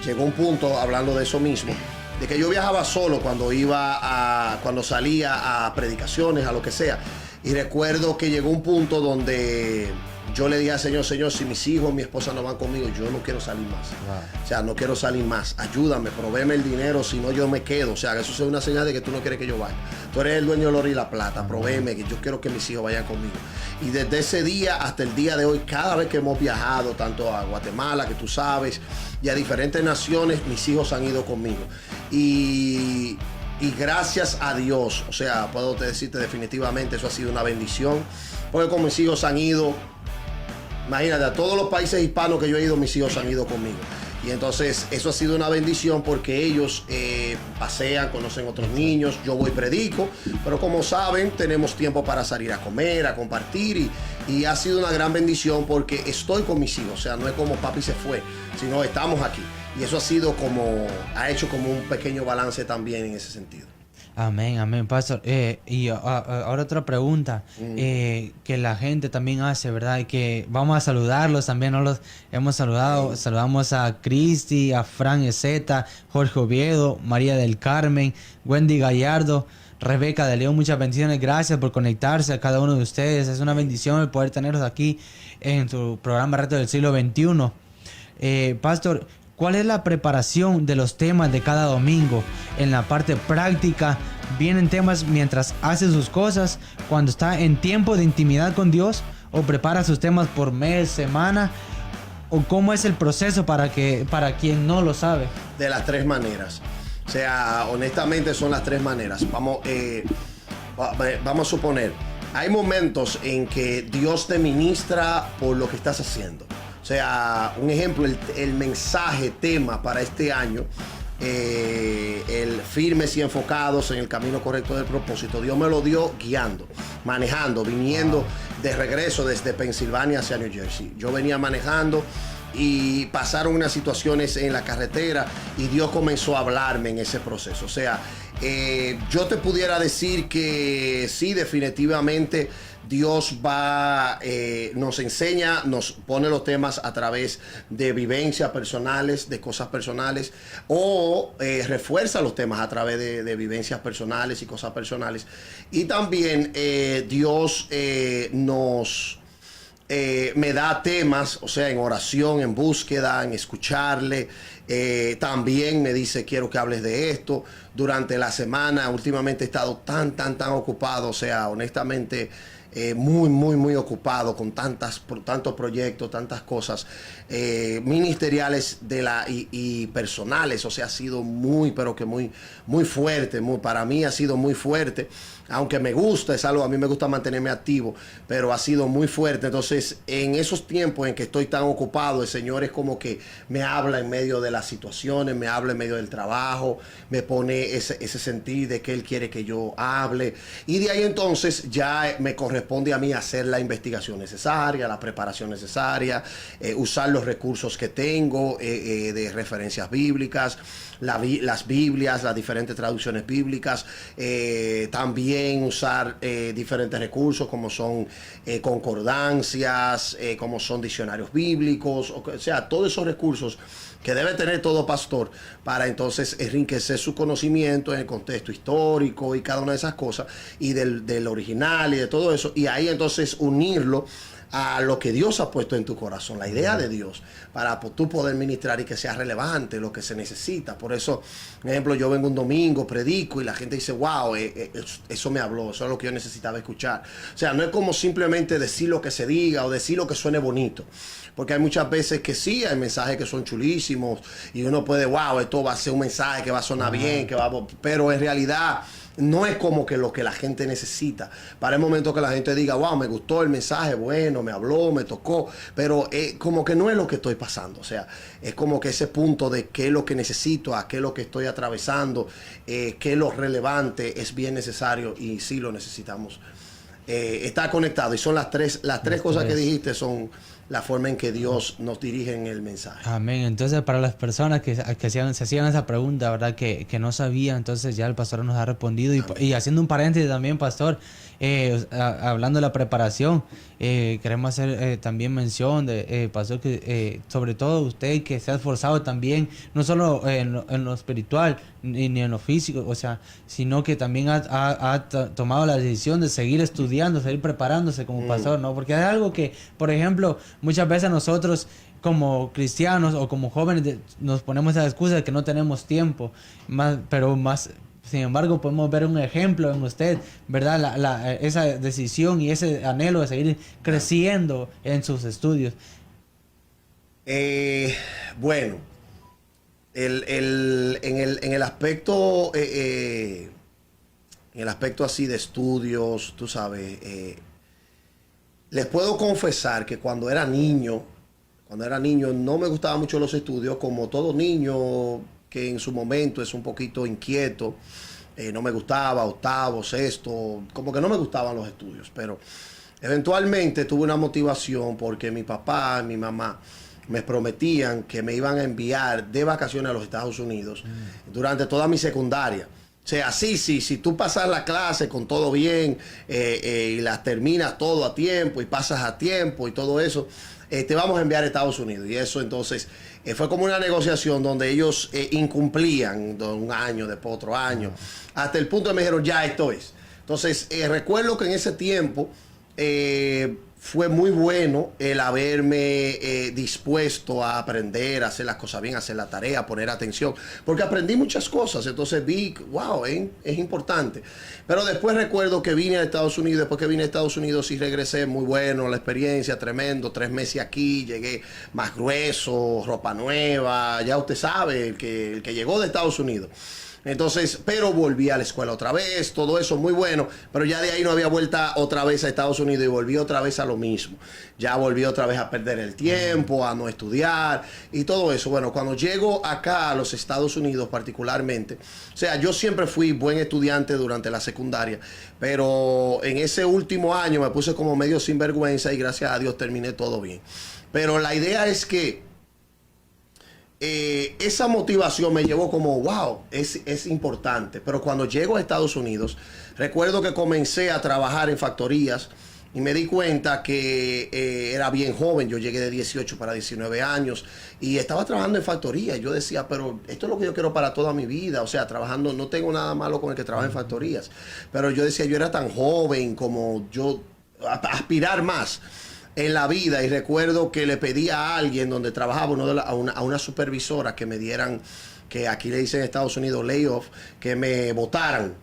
llegó un punto, hablando de eso mismo, de que yo viajaba solo cuando salía a predicaciones, a lo que sea. Y recuerdo que llegó un punto donde yo le dije al Señor, si mis hijos, mi esposa no van conmigo, yo no quiero salir más. Wow. O sea, no quiero salir más. Ayúdame, provéeme el dinero, si no yo me quedo. O sea, eso es una señal de que tú no quieres que yo vaya. Tú eres el dueño del oro y la plata, provéeme, que yo quiero que mis hijos vayan conmigo. Y desde ese día hasta el día de hoy, cada vez que hemos viajado, tanto a Guatemala, que tú sabes, y a diferentes naciones, mis hijos han ido conmigo. Y gracias a Dios, o sea, puedo decirte definitivamente, eso ha sido una bendición. Porque como mis hijos han ido, Imagínate, a todos los países hispanos que yo he ido, mis hijos han ido conmigo. Y entonces eso ha sido una bendición porque ellos pasean, conocen otros niños, yo voy predico, pero como saben, tenemos tiempo para salir a comer, a compartir y ha sido una gran bendición porque estoy con mis hijos, o sea, no es como papi se fue, sino estamos aquí. Y eso ha hecho como un pequeño balance también en ese sentido. Amén, amén, pastor. Y ahora otra pregunta que la gente también hace, ¿verdad? Y que vamos a saludarlos también, no los hemos saludado. Sí. Saludamos a Cristi, a Fran Ezeta, Jorge Oviedo, María del Carmen, Wendy Gallardo, Rebeca de León. Muchas bendiciones, gracias por conectarse a cada uno de ustedes. Es una bendición el poder tenerlos aquí en tu programa Reto del Siglo XXI. Pastor, ¿cuál es la preparación de los temas de cada domingo? En la parte práctica, ¿vienen temas mientras hace sus cosas, cuando está en tiempo de intimidad con Dios? ¿O prepara sus temas por mes, semana? ¿O cómo es el proceso para quien no lo sabe? De las tres maneras. O sea, honestamente son las tres maneras. Vamos a suponer, hay momentos en que Dios te ministra por lo que estás haciendo. O sea, un ejemplo, el mensaje, tema para este año, el firmes y enfocados en el camino correcto del propósito, Dios me lo dio guiando, manejando, viniendo de regreso desde Pensilvania hacia New Jersey. Yo venía manejando y pasaron unas situaciones en la carretera y Dios comenzó a hablarme en ese proceso. O sea, yo te pudiera decir que sí, definitivamente Dios nos enseña, nos pone los temas a través de vivencias personales, de cosas personales, o refuerza los temas a través de vivencias personales y cosas personales. Y también Dios me da temas, o sea, en oración, en búsqueda, en escucharle. También me dice, quiero que hables de esto. Durante la semana, últimamente he estado tan ocupado, o sea, honestamente, muy ocupado con tantos proyectos, tantas cosas ministeriales y personales. O sea, ha sido pero que muy fuerte. Para mí ha sido muy fuerte. Aunque me gusta, es algo, a mí me gusta mantenerme activo, pero ha sido muy fuerte. Entonces, en esos tiempos en que estoy tan ocupado, el Señor es como que me habla en medio de las situaciones, me habla en medio del trabajo, me pone ese sentir de que Él quiere que yo hable. Y de ahí entonces ya me corresponde a mí hacer la investigación necesaria, la preparación necesaria, usar los recursos que tengo de referencias bíblicas, las Biblias, las diferentes traducciones bíblicas, también usar diferentes recursos como son concordancias, como son diccionarios bíblicos, o sea, todos esos recursos que debe tener todo pastor para entonces enriquecer su conocimiento en el contexto histórico y cada una de esas cosas, y del original y de todo eso, y ahí entonces unirlo a lo que Dios ha puesto en tu corazón, la idea de Dios, para tú poder ministrar y que sea relevante lo que se necesita. Por eso, por ejemplo, yo vengo un domingo, predico y la gente dice, wow, eso me habló, eso es lo que yo necesitaba escuchar. O sea, no es como simplemente decir lo que se diga o decir lo que suene bonito. Porque hay muchas veces que sí, hay mensajes que son chulísimos y uno puede, wow, esto va a ser un mensaje que va a sonar bien, pero en realidad no es como que lo que la gente necesita. Para el momento que la gente diga, wow, me gustó el mensaje, bueno, me habló, me tocó, pero como que no es lo que estoy pasando. O sea, es como que ese punto de qué es lo que necesito, a qué es lo que estoy atravesando, qué es lo relevante, es bien necesario y sí lo necesitamos. Está conectado, y son las tres cosas que dijiste son la forma en que Dios nos dirige en el mensaje. Amén. Entonces, para las personas que se hacían esa pregunta, ¿verdad? Que no sabían, entonces ya el pastor nos ha respondido. Y haciendo un paréntesis también, pastor, hablando de la preparación, queremos hacer también mención de, pastor, que sobre todo usted que se ha esforzado también, no solo en lo espiritual ni en lo físico, o sea, sino que también ha tomado la decisión de seguir estudiando, seguir preparándose como pastor, ¿no? Porque es algo que, por ejemplo, muchas veces nosotros como cristianos o como jóvenes nos ponemos esa excusa de que no tenemos tiempo, sin embargo podemos ver un ejemplo en usted, ¿verdad? Esa decisión y ese anhelo de seguir creciendo en sus estudios. Bueno, en el aspecto así de estudios, tú sabes, les puedo confesar que cuando era niño no me gustaban mucho los estudios, como todo niño que en su momento es un poquito inquieto. No me gustaba, octavo, sexto, como que no me gustaban los estudios, pero eventualmente tuve una motivación porque mi papá y mi mamá me prometían que me iban a enviar de vacaciones a los Estados Unidos durante toda mi secundaria. O sea, sí, si tú pasas la clase con todo bien y las terminas todo a tiempo y pasas a tiempo y todo eso, te vamos a enviar a Estados Unidos. Y eso entonces fue como una negociación donde ellos incumplían un año, después otro año, hasta el punto de me dijeron, ya esto es. Entonces, recuerdo que en ese tiempo fue muy bueno el haberme dispuesto a aprender, a hacer las cosas bien, a hacer la tarea, a poner atención, porque aprendí muchas cosas. Entonces vi, wow, es importante. Pero después recuerdo que vine a Estados Unidos, después que vine a Estados Unidos y regresé, muy bueno, la experiencia, tremendo, 3 meses aquí, llegué más grueso, ropa nueva, ya usted sabe, el que llegó de Estados Unidos. Entonces, pero volví a la escuela otra vez, todo eso muy bueno, pero ya de ahí no había vuelta otra vez a Estados Unidos y volví otra vez a lo mismo. Ya volví otra vez a perder el tiempo, a no estudiar y todo eso. Bueno, cuando llego acá a los Estados Unidos particularmente, o sea, yo siempre fui buen estudiante durante la secundaria, pero en ese último año me puse como medio sinvergüenza y gracias a Dios terminé todo bien. Pero la idea es que esa motivación me llevó como, wow, es importante. Pero cuando llego a Estados Unidos, recuerdo que comencé a trabajar en factorías y me di cuenta que era bien joven. Yo llegué de 18 para 19 años y estaba trabajando en factorías. Yo decía, pero esto es lo que yo quiero para toda mi vida. O sea, trabajando, no tengo nada malo con el que trabaja en factorías. Pero yo decía, yo era tan joven como yo, aspirar más en la vida. Y recuerdo que le pedí a alguien donde trabajaba, a una supervisora, que me dieran, que aquí le dicen en Estados Unidos layoff, que me votaran,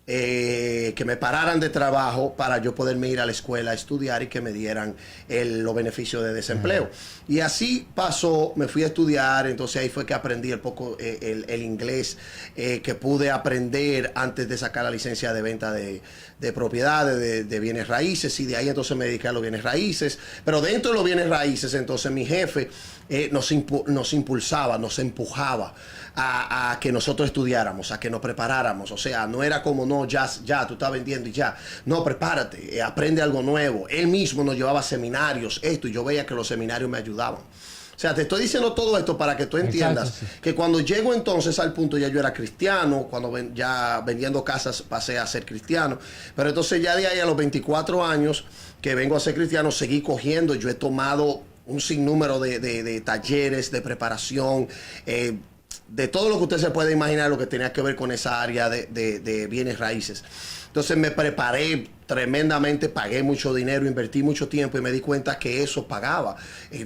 que me pararan de trabajo para yo poderme ir a la escuela a estudiar y que me dieran los beneficios de desempleo. Y así pasó, me fui a estudiar. Entonces ahí fue que aprendí el inglés que pude aprender antes de sacar la licencia de venta de propiedades, de bienes raíces, y de ahí entonces me dediqué a los bienes raíces. Pero dentro de los bienes raíces, entonces mi jefe nos impulsaba, nos empujaba a que nosotros estudiáramos, a que nos preparáramos. O sea, no era como, no, ya tú estás vendiendo y ya. No, prepárate, aprende algo nuevo. Él mismo nos llevaba a seminarios, esto, y yo veía que los seminarios me ayudaban. O sea, te estoy diciendo todo esto para que tú entiendas. Exacto, sí. Que cuando llego entonces al punto, ya yo era cristiano, cuando ya vendiendo casas pasé a ser cristiano, pero entonces ya de ahí a los 24 años que vengo a ser cristiano, seguí cogiendo. Yo he tomado un sinnúmero de talleres, de preparación, de todo lo que usted se puede imaginar, lo que tenía que ver con esa área de bienes raíces. Entonces me preparé tremendamente, pagué mucho dinero, invertí mucho tiempo y me di cuenta que eso pagaba,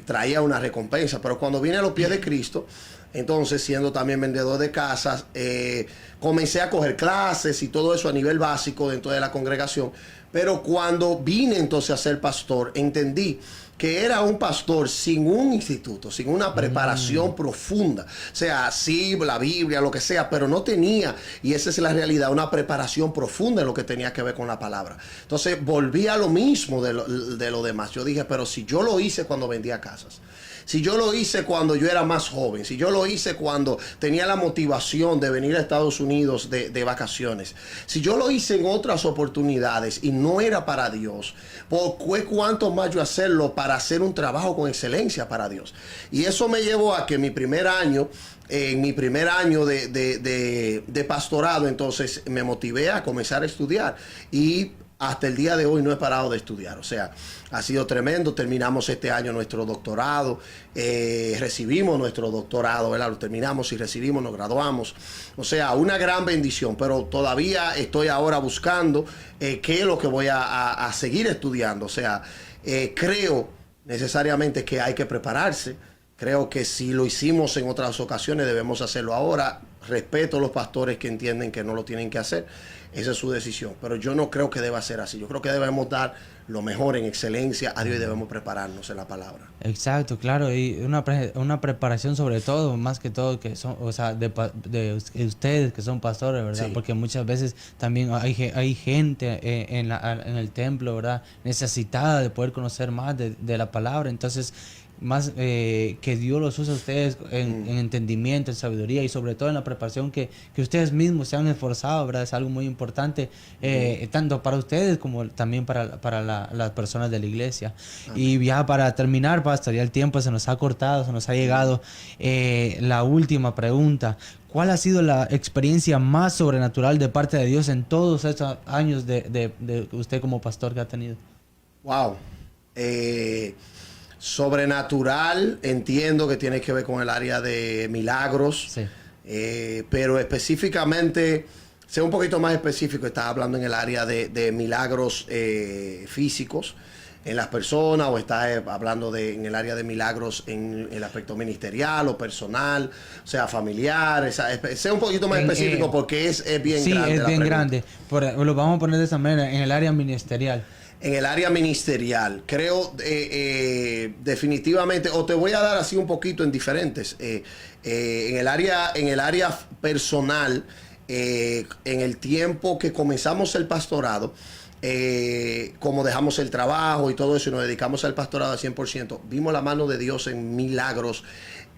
traía una recompensa. Pero cuando vine a los pies de Cristo, entonces siendo también vendedor de casas, comencé a coger clases y todo eso a nivel básico dentro de la congregación. Pero cuando vine entonces a ser pastor, entendí que era un pastor sin un instituto, sin una preparación profunda. O sea, sí, la Biblia, lo que sea, pero no tenía, y esa es la realidad, una preparación profunda en lo que tenía que ver con la palabra. Entonces volví a lo mismo de lo demás. Yo dije, pero si yo lo hice cuando vendía casas, si yo lo hice cuando yo era más joven, si yo lo hice cuando tenía la motivación de venir a Estados Unidos de vacaciones, si yo lo hice en otras oportunidades y no era para Dios, ¿por qué cuánto más yo hacerlo para hacer un trabajo con excelencia para Dios? Y eso me llevó a que en mi primer año de pastorado, entonces me motivé a comenzar a estudiar, y hasta el día de hoy no he parado de estudiar. O sea, ha sido tremendo. Terminamos este año nuestro doctorado, recibimos nuestro doctorado, ¿verdad? Lo terminamos y recibimos, nos graduamos. O sea, una gran bendición, pero todavía estoy ahora buscando qué es lo que voy a seguir estudiando. O sea, creo necesariamente que hay que prepararse. Creo que si lo hicimos en otras ocasiones, debemos hacerlo ahora. respeto a los pastores que entienden que no lo tienen que hacer. Esa es su decisión. Pero yo no creo que deba ser así. Yo creo que debemos dar lo mejor en excelencia a Dios y debemos prepararnos en la palabra. Exacto, claro, y una preparación sobre todo, más que todo, que son, o sea, de ustedes que son pastores, ¿verdad? Sí. Porque muchas veces también hay gente en el templo, ¿verdad? Necesitada de poder conocer más de la palabra, entonces más que Dios los usa a ustedes en entendimiento, en sabiduría y sobre todo en la preparación que ustedes mismos se han esforzado, ¿verdad? Es algo muy importante, tanto para ustedes como también para las personas de la iglesia. Y ya para terminar, pastor, ya el tiempo se nos ha cortado, se nos ha llegado. La última pregunta: ¿cuál ha sido la experiencia más sobrenatural de parte de Dios en todos estos años de usted como pastor que ha tenido? Wow. Sobrenatural, entiendo que tiene que ver con el área de milagros, Sí. Pero específicamente, sea un poquito más específico, estás hablando en el área de milagros físicos en las personas, o estás hablando en el área de milagros en el aspecto ministerial o personal, o sea, familiar, sea un poquito más específico porque es bien sí, grande. Sí, es bien grande. Lo vamos a poner de esa manera, en el área ministerial. En el área ministerial, creo definitivamente, o te voy a dar así un poquito en diferentes. En el área personal, en el tiempo que comenzamos el pastorado, como dejamos el trabajo y todo eso y nos dedicamos al pastorado al 100%, vimos la mano de Dios en milagros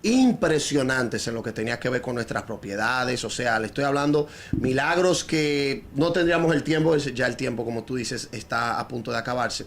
impresionantes en lo que tenía que ver con nuestras propiedades. O sea, le estoy hablando milagros que no tendríamos el tiempo, ya el tiempo, como tú dices, está a punto de acabarse,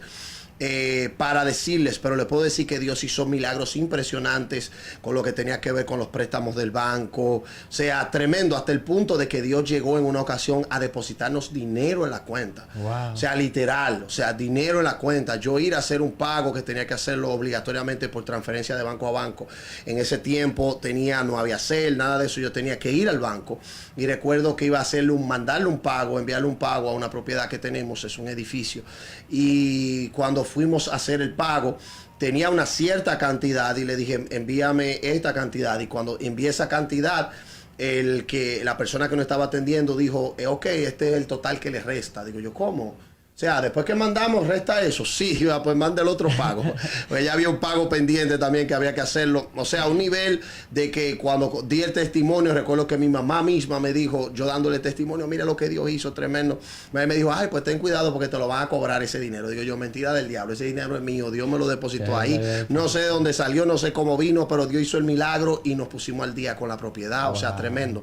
para decirles, pero le puedo decir que Dios hizo milagros impresionantes con lo que tenía que ver con los préstamos del banco. O sea, tremendo, hasta el punto de que Dios llegó en una ocasión a depositarnos dinero en la cuenta. Wow. O sea, literal, o sea, dinero en la cuenta. Yo ir a hacer un pago que tenía que hacerlo obligatoriamente por transferencia de banco a banco. En ese tiempo no había Zelle, nada de eso. Yo tenía que ir al banco y recuerdo que iba a mandarle un pago, enviarle un pago a una propiedad que tenemos, es un edificio. Y cuando fuimos a hacer el pago, tenía una cierta cantidad y le dije, envíame esta cantidad. Y cuando envié esa cantidad, la persona que nos estaba atendiendo dijo, ok, este es el total que le resta. Digo yo, ¿cómo? O sea, después que mandamos, resta eso. Sí, pues manda el otro pago. Pues ya había un pago pendiente también que había que hacerlo. O sea, a un nivel de que cuando di el testimonio, recuerdo que mi mamá misma me dijo, yo dándole testimonio, mira lo que Dios hizo, tremendo. Me dijo, ay, pues ten cuidado porque te lo van a cobrar ese dinero. Digo yo, mentira del diablo, ese dinero es mío, Dios me lo depositó ahí. No sé de dónde salió, no sé cómo vino, pero Dios hizo el milagro y nos pusimos al día con la propiedad. O sea, tremendo.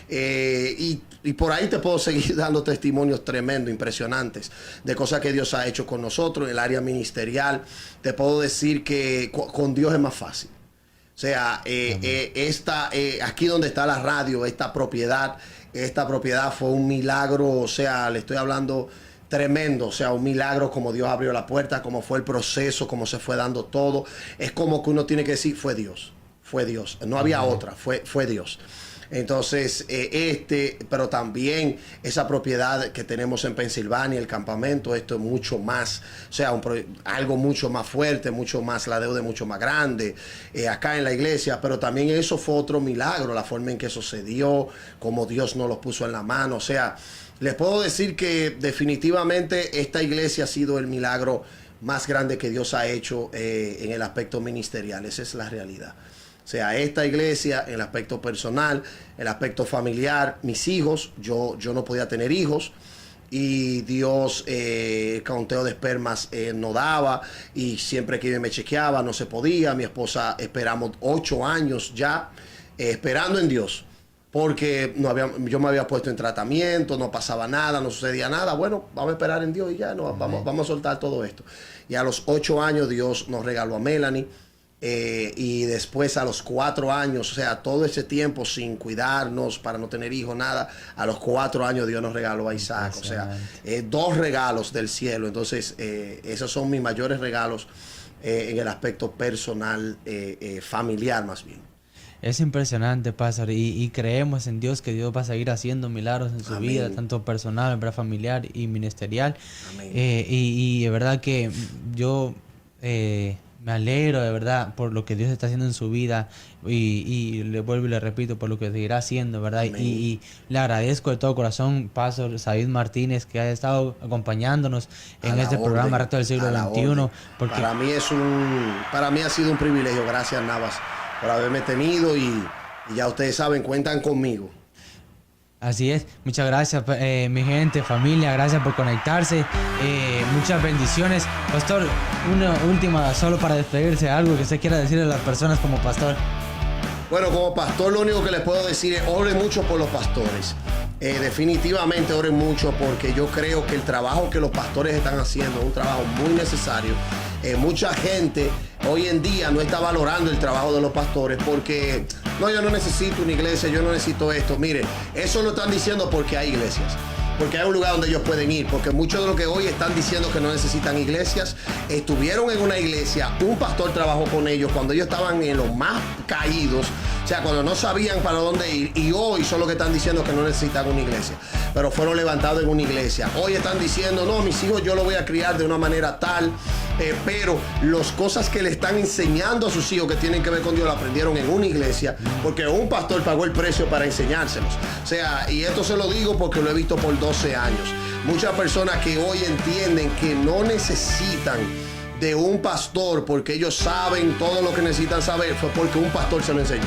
Y por ahí te puedo seguir dando testimonios tremendos, impresionantes, de cosas que Dios ha hecho con nosotros en el área ministerial. Te puedo decir que con Dios es más fácil. O sea, aquí donde está la radio, esta propiedad fue un milagro. O sea, le estoy hablando tremendo, o sea, un milagro, como Dios abrió la puerta, como fue el proceso, cómo se fue dando todo. Es como que uno tiene que decir, fue Dios, no había otra, fue Dios. Entonces, pero también esa propiedad que tenemos en Pensilvania, el campamento, esto es mucho más, o sea, algo mucho más fuerte, mucho más, la deuda es mucho más grande, acá en la iglesia, pero también eso fue otro milagro, la forma en que sucedió, como Dios nos lo puso en la mano. O sea, les puedo decir que definitivamente esta iglesia ha sido el milagro más grande que Dios ha hecho en el aspecto ministerial. Esa es la realidad. O sea, esta iglesia, en el aspecto personal, el aspecto familiar, mis hijos, yo no podía tener hijos y Dios, el conteo de espermas no daba y siempre que me chequeaba no se podía. Mi esposa, esperamos 8 años ya esperando en Dios, porque yo me había puesto en tratamiento, no pasaba nada, no sucedía nada. Bueno, vamos a esperar en Dios y ya, vamos a soltar todo esto. Y a los 8 años Dios nos regaló a Melanie. Y después a los 4 años, o sea, todo ese tiempo sin cuidarnos para no tener hijos, nada, a los 4 años Dios nos regaló a Isaac. O sea, 2 regalos del cielo. Entonces, esos son mis mayores regalos en el aspecto personal, familiar más bien. Es impresionante, pastor, y creemos en Dios, que Dios va a seguir haciendo milagros en su vida, tanto personal, familiar y ministerial. Y de verdad que yo Me alegro de verdad por lo que Dios está haciendo en su vida y le vuelvo y le repito por lo que seguirá haciendo, ¿verdad? Y le agradezco de todo corazón, Pastor Said Martínez, que ha estado acompañándonos en este programa Reto del Siglo XXI. Porque para mí ha sido un privilegio. Gracias, Navas, por haberme tenido y ya ustedes saben, cuentan conmigo. Así es, muchas gracias mi gente, familia, gracias por conectarse, muchas bendiciones. Pastor, una última solo para despedirse, algo que usted quiera decirle a las personas como pastor. Bueno, como pastor lo único que les puedo decir es oren mucho por los pastores. Definitivamente oren mucho porque yo creo que el trabajo que los pastores están haciendo es un trabajo muy necesario. Mucha gente hoy en día no está valorando el trabajo de los pastores porque no, yo no necesito una iglesia, yo no necesito esto. Mire, eso lo están diciendo porque hay iglesias, porque hay un lugar donde ellos pueden ir, porque muchos de los que hoy están diciendo que no necesitan iglesias, estuvieron en una iglesia, un pastor trabajó con ellos cuando ellos estaban en los más caídos, o sea, cuando no sabían para dónde ir, y hoy son los que están diciendo que no necesitan una iglesia, pero fueron levantados en una iglesia. Hoy están diciendo, no, mis hijos yo los voy a criar de una manera tal, pero las cosas que le están enseñando a sus hijos que tienen que ver con Dios, lo aprendieron en una iglesia, porque un pastor pagó el precio para enseñárselos. O sea, y esto se lo digo porque lo he visto por 12 años. Muchas personas que hoy entienden que no necesitan de un pastor porque ellos saben todo lo que necesitan saber, fue porque un pastor se lo enseñó.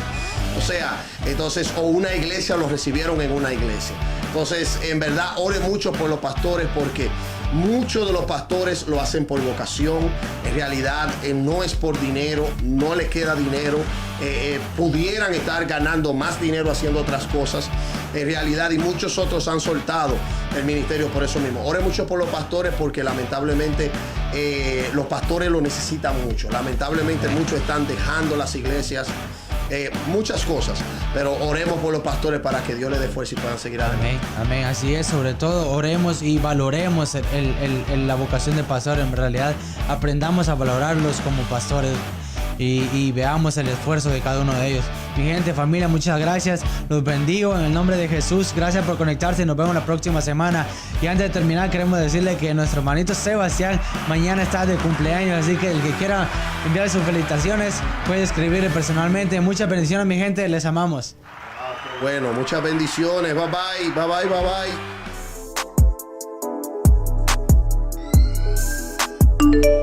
O sea, entonces, o una iglesia los recibieron en una iglesia. Entonces, en verdad, ore mucho por los pastores porque muchos de los pastores lo hacen por vocación. En realidad, no es por dinero, no les queda dinero. Pudieran estar ganando más dinero haciendo otras cosas. En realidad, y muchos otros han soltado el ministerio por eso mismo. Ore mucho por los pastores porque lamentablemente los pastores lo necesitan mucho. Lamentablemente muchos están dejando las iglesias. Muchas cosas, pero oremos por los pastores para que Dios les dé fuerza y puedan seguir adelante. Amén, amén, así es, sobre todo oremos y valoremos la vocación de pastor. En realidad aprendamos a valorarlos como pastores y veamos el esfuerzo de cada uno de ellos. Mi gente, familia, muchas gracias, los bendigo en el nombre de Jesús. Gracias por conectarse, nos vemos la próxima semana. Y antes de terminar, queremos decirle que nuestro hermanito Sebastián mañana está de cumpleaños, así que el que quiera enviar sus felicitaciones puede escribirle personalmente. Muchas bendiciones, mi gente, les amamos. Bueno, muchas bendiciones, bye bye, bye bye, bye bye.